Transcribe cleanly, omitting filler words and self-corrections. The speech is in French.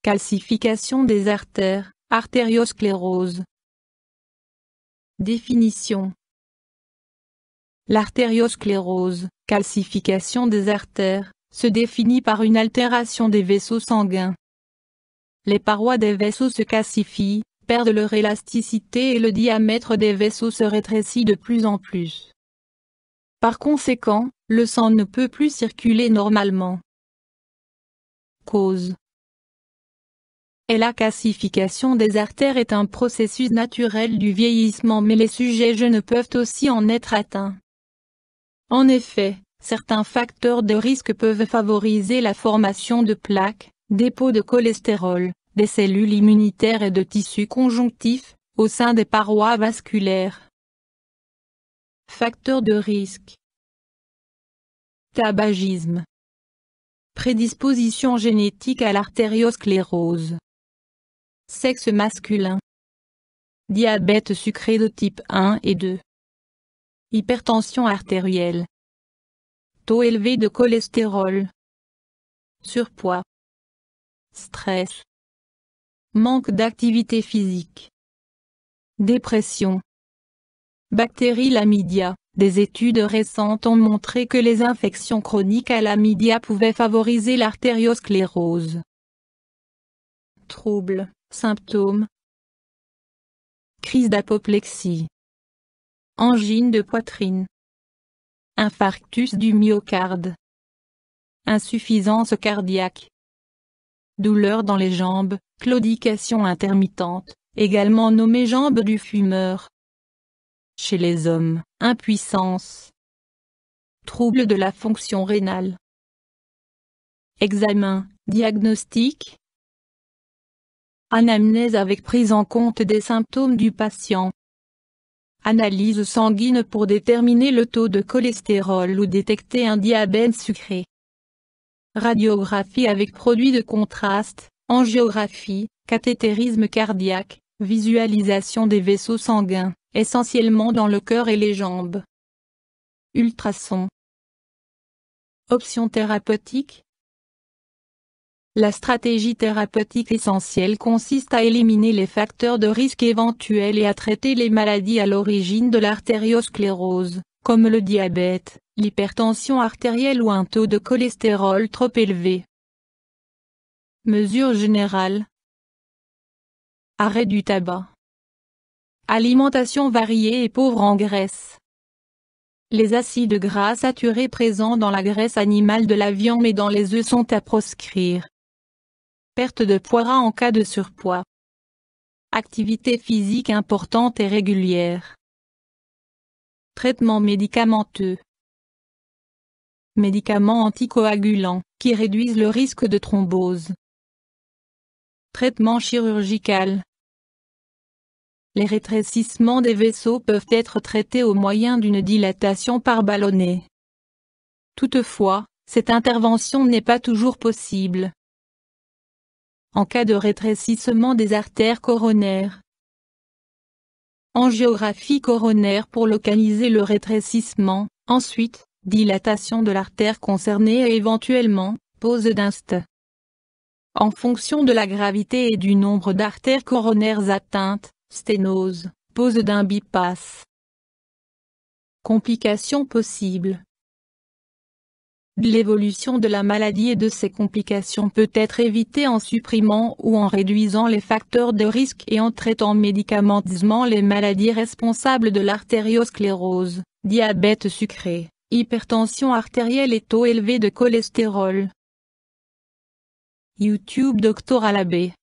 calcification des artères, artériosclérose. Définition. L'artériosclérose, calcification des artères, se définit par une altération des vaisseaux sanguins. Les parois des vaisseaux se calcifient, perdent leur élasticité et le diamètre des vaisseaux se rétrécit de plus en plus. Par conséquent, le sang ne peut plus circuler normalement. Cause. La calcification des artères est un processus naturel du vieillissement, mais les sujets jeunes peuvent aussi en être atteints. En effet, certains facteurs de risque peuvent favoriser la formation de plaques, dépôts de cholestérol, des cellules immunitaires et de tissus conjonctifs, au sein des parois vasculaires. Facteurs de risque. Tabagisme. Prédisposition génétique à l'artériosclérose. Sexe masculin. Diabète sucré de type 1 et 2. Hypertension artérielle. Taux élevé de cholestérol. Surpoids. Stress. Manque d'activité physique. Dépression. Bactérie Lamidia. Des études récentes ont montré que les infections chroniques à Lamidia pouvaient favoriser l'artériosclérose. Troubles, symptômes. Crise d'apoplexie. Angine de poitrine. Infarctus du myocarde. Insuffisance cardiaque. Douleur dans les jambes, claudication intermittente, également nommée jambe du fumeur. Chez les hommes, impuissance. Troubles de la fonction rénale. Examen, diagnostic. Anamnèse avec prise en compte des symptômes du patient. Analyse sanguine pour déterminer le taux de cholestérol ou détecter un diabète sucré. Radiographie avec produit de contraste, angiographie, cathétérisme cardiaque, visualisation des vaisseaux sanguins, essentiellement dans le cœur et les jambes. Ultrasons. Options thérapeutiques. La stratégie thérapeutique essentielle consiste à éliminer les facteurs de risque éventuels et à traiter les maladies à l'origine de l'artériosclérose, comme le diabète, l'hypertension artérielle ou un taux de cholestérol trop élevé. Mesures générales. Arrêt du tabac. Alimentation variée et pauvre en graisse. Les acides gras saturés présents dans la graisse animale de la viande et dans les œufs sont à proscrire. Perte de poids en cas de surpoids. Activité physique importante et régulière. Traitement médicamenteux. Médicaments anticoagulants, qui réduisent le risque de thrombose. Traitement chirurgical. Les rétrécissements des vaisseaux peuvent être traités au moyen d'une dilatation par ballonnet. Toutefois, cette intervention n'est pas toujours possible. En cas de rétrécissement des artères coronaires. Angiographie coronaire pour localiser le rétrécissement, ensuite, dilatation de l'artère concernée et éventuellement, pose d'un stent. En fonction de la gravité et du nombre d'artères coronaires atteintes, sténose, pose d'un bypass. Complications possibles. L'évolution de la maladie et de ses complications peut être évitée en supprimant ou en réduisant les facteurs de risque et en traitant médicamenteusement les maladies responsables de l'artériosclérose, diabète sucré, hypertension artérielle et taux élevé de cholestérol. YouTube Dr Alabé